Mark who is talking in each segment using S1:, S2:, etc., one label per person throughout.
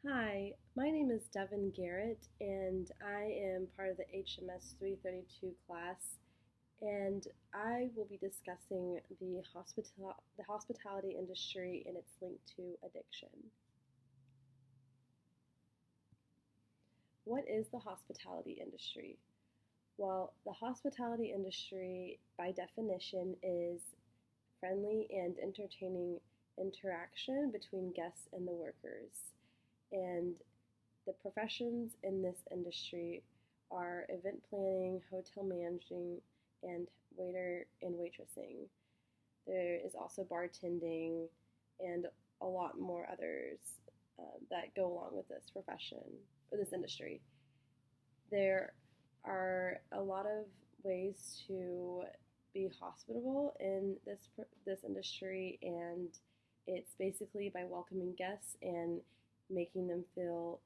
S1: Hi, my name is Devin Garrett, and I am part of the HMS 332 class, and I will be discussing the hospitality industry and its link to addiction. What is the hospitality industry? Well, the hospitality industry, by definition, is friendly and entertaining interaction between guests and the workers. And the professions in this industry are event planning, hotel managing, and waiter and waitressing. There is also bartending and a lot more others that go along with this profession or this industry. There are a lot of ways to be hospitable in this industry, and it's basically by welcoming guests and making them feel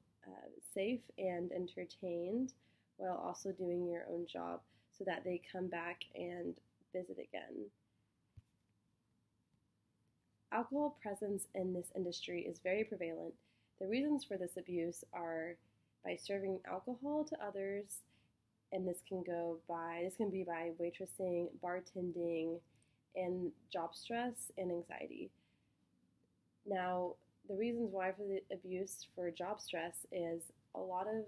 S1: safe and entertained while also doing your own job so that they come back and visit again. Alcohol presence in this industry is very prevalent. The reasons for this abuse are by serving alcohol to others, and this can be by waitressing, bartending, and job stress and anxiety. Now, the reasons why for the abuse for job stress is a lot of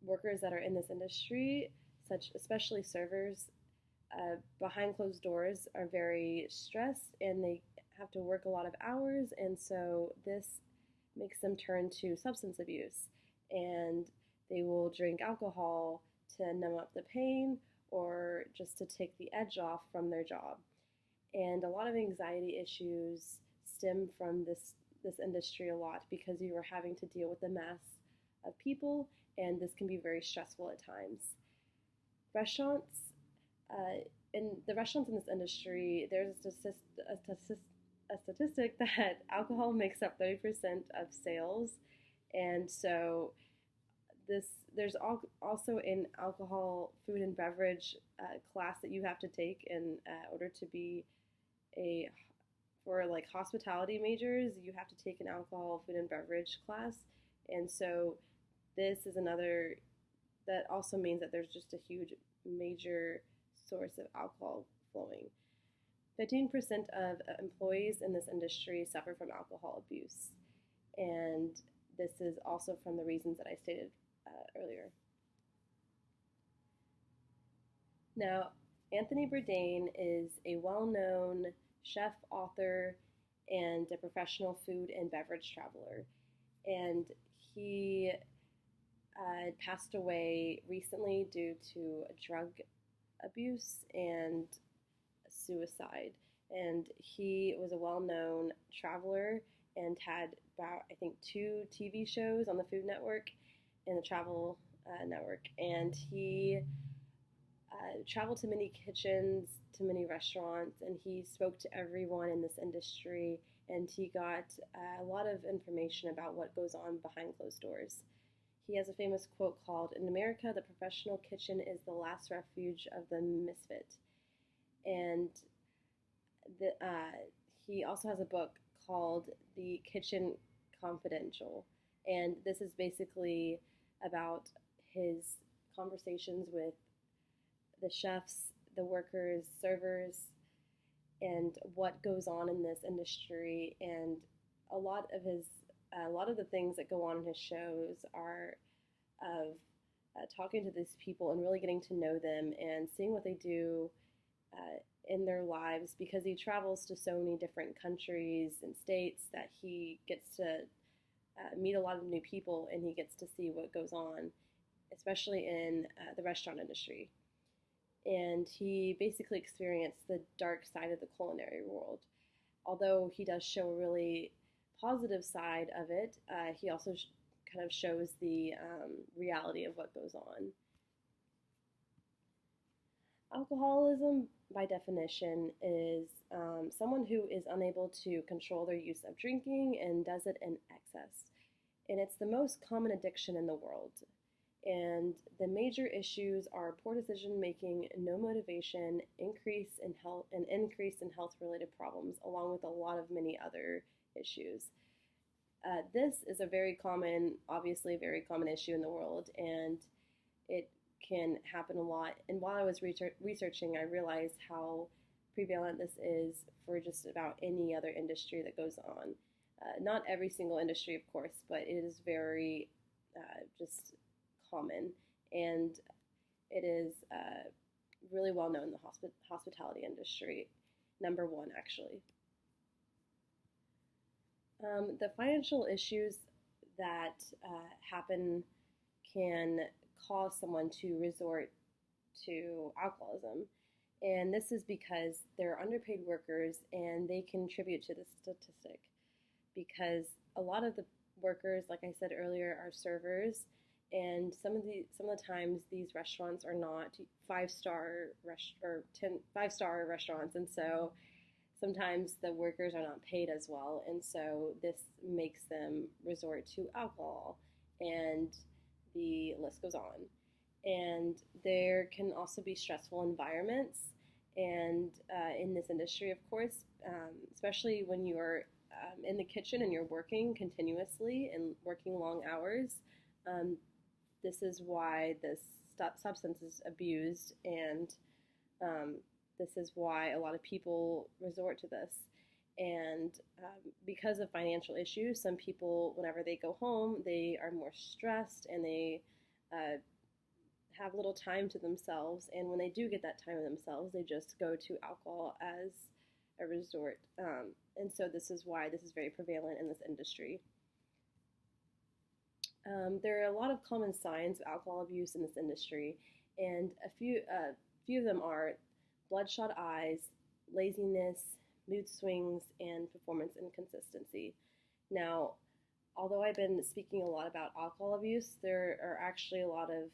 S1: workers that are in this industry, especially servers, behind closed doors are very stressed and they have to work a lot of hours, and so this makes them turn to substance abuse, and they will drink alcohol to numb up the pain or just to take the edge off from their job. And a lot of anxiety issues stem from this industry a lot because you are having to deal with a mass of people, and this can be very stressful at times. Restaurants, in the restaurants in this industry, there's a statistic that alcohol makes up 30% of sales, and so there's also an alcohol, food, and beverage class that you have to take in order to be for like hospitality majors, you have to take an alcohol, food, and beverage class, and so this is another that also means that there's just a huge major source of alcohol flowing. 15% of employees in this industry suffer from alcohol abuse, and this is also from the reasons that I stated earlier. Now, Anthony Bourdain is a well-known chef, author, and a professional food and beverage traveler, and he passed away recently due to drug abuse and suicide. And he was a well-known traveler and had about, I think, 2 TV shows on the Food Network and the Travel Network. And he traveled to many kitchens, to many restaurants, and he spoke to everyone in this industry, and he got a lot of information about what goes on behind closed doors. He has a famous quote called, "In America, the professional kitchen is the last refuge of the misfit." And he also has a book called The Kitchen Confidential. And this is basically about his conversations with the chefs, the workers, servers, and what goes on in this industry. And a lot of the things that go on in his shows are of talking to these people and really getting to know them and seeing what they do in their lives, because he travels to so many different countries and states that he gets to meet a lot of new people, and he gets to see what goes on, especially in the restaurant industry. And he basically experienced the dark side of the culinary world. Although he does show a really positive side of it, he also kind of shows the reality of what goes on. Alcoholism, by definition, is someone who is unable to control their use of drinking and does it in excess. And it's the most common addiction in the world. And the major issues are poor decision making, no motivation, increase in health-related problems, along with a lot of many other issues. This is a very common, obviously, a very common issue in the world, and it can happen a lot. And while I was researching, I realized how prevalent this is for just about any other industry that goes on. Not every single industry, of course, but it is very just common, and it is really well known in the hospitality industry. Number one, actually. The financial issues that happen can cause someone to resort to alcoholism. And this is because they're underpaid workers and they contribute to the statistic. Because a lot of the workers, like I said earlier, are servers, and some of the times these restaurants are not five-star restaurants, and so sometimes the workers are not paid as well, and so this makes them resort to alcohol, and the list goes on. And there can also be stressful environments, and in this industry, of course, especially when you're in the kitchen and you're working continuously and working long hours. This is why this substance is abused, and this is why a lot of people resort to this. And because of financial issues, some people, whenever they go home, they are more stressed and they have little time to themselves. And when they do get that time to themselves, they just go to alcohol as a resort. And so this is why this is very prevalent in this industry. There are a lot of common signs of alcohol abuse in this industry, and a few of them are bloodshot eyes, laziness, mood swings, and performance inconsistency. Now, although I've been speaking a lot about alcohol abuse, there are actually a lot of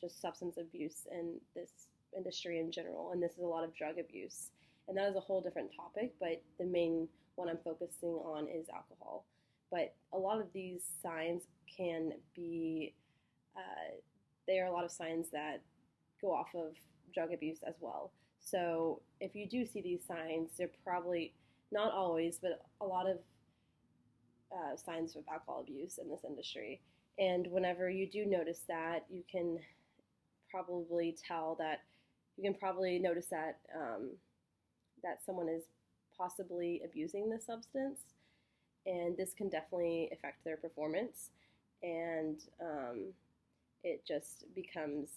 S1: just substance abuse in this industry in general, and this is a lot of drug abuse. And that is a whole different topic, but the main one I'm focusing on is alcohol. But a lot of these signs can be, there are a lot of signs that go off of drug abuse as well. So if you do see these signs, they're probably, not always, but a lot of signs of alcohol abuse in this industry. And whenever you do notice that, you can probably notice that that someone is possibly abusing the substance, and this can definitely affect their performance, and it just becomes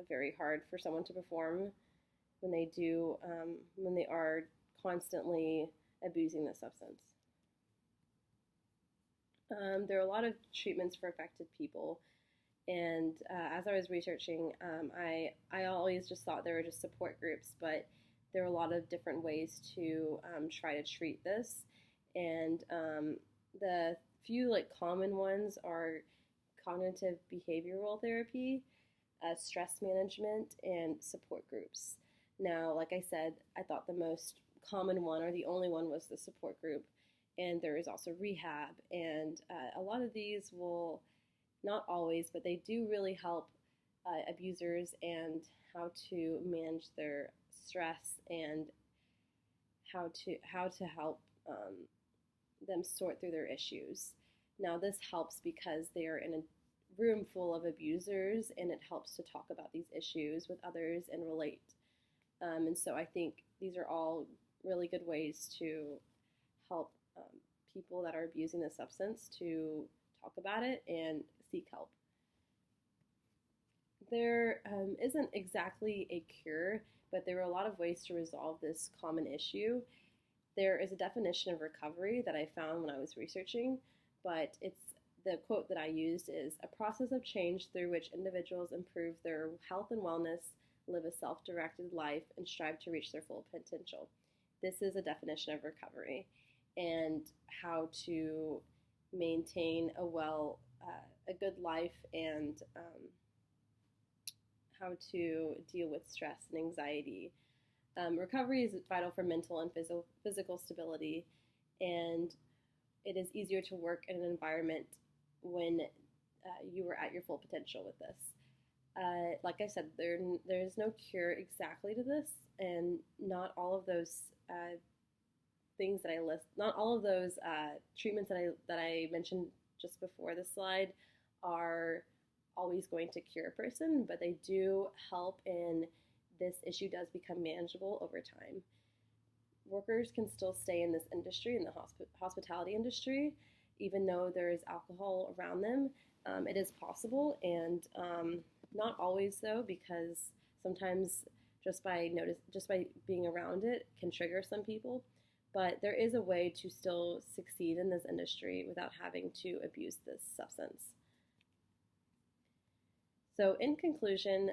S1: very hard for someone to perform when they are constantly abusing the substance. There are a lot of treatments for affected people, and as I was researching, I always just thought there were just support groups, but there are a lot of different ways to try to treat this, and the few common ones are cognitive behavioral therapy, stress management, and support groups. Now, like I said, I thought the most common one, or the only one, was the support group, and there is also rehab, and a lot of these will, not always, but they do really help abusers and how to manage their stress and how to help them sort through their issues. Now, this helps because they are in a room full of abusers, and it helps to talk about these issues with others and relate. And so I think these are all really good ways to help people that are abusing the substance to talk about it and seek help. There isn't exactly a cure, but there are a lot of ways to resolve this common issue. There is a definition of recovery that I found when I was researching, but the quote that I used is a process of change through which individuals improve their health and wellness, live a self-directed life, and strive to reach their full potential. This is a definition of recovery and how to maintain a good life, and how to deal with stress and anxiety. Recovery is vital for mental and physical stability, and it is easier to work in an environment when you are at your full potential with this. Like I said, there is no cure exactly to this, and not all of those things that I list, not all of those treatments that I mentioned just before this slide are always going to cure a person, but they do help in this issue does become manageable over time. Workers can still stay in this industry, in the hospitality industry, even though there is alcohol around them. It is possible, and not always though, because sometimes just by being around it can trigger some people. But there is a way to still succeed in this industry without having to abuse this substance. So in conclusion,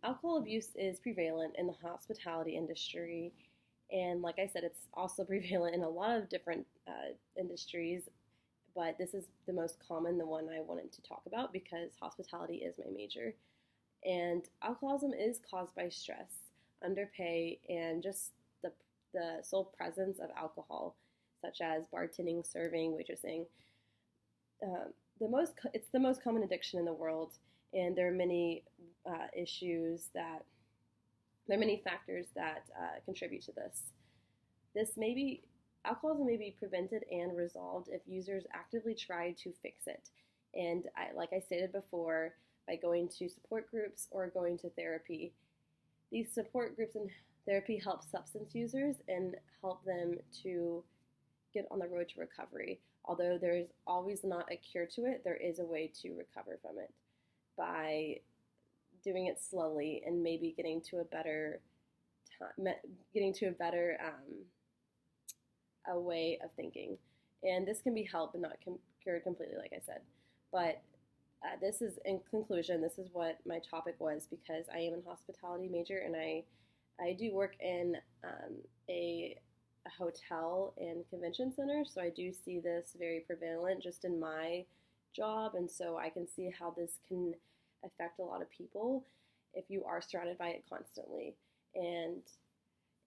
S1: alcohol abuse is prevalent in the hospitality industry. And like I said, it's also prevalent in a lot of different industries, but this is the most common, the one I wanted to talk about because hospitality is my major. And alcoholism is caused by stress, underpay, and just the sole presence of alcohol, such as bartending, serving, waitressing. It's the most common addiction in the world, and there are many factors that contribute to this. Alcoholism may be prevented and resolved if users actively try to fix it. And like I stated before, by going to support groups or going to therapy. These support groups and therapy help substance users and help them to get on the road to recovery. Although there is always not a cure to it, there is a way to recover from it by doing it slowly and maybe getting to a better a way of thinking. And this can be helped but not cured completely, like I said. But this is, in conclusion, this is what my topic was because I am a hospitality major and I do work in a hotel and convention center, so I do see this very prevalent just in my job, and so I can see how this can affect a lot of people if you are surrounded by it constantly. And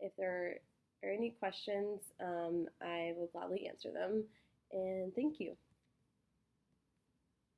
S1: if there are any questions, I will gladly answer them, and thank you.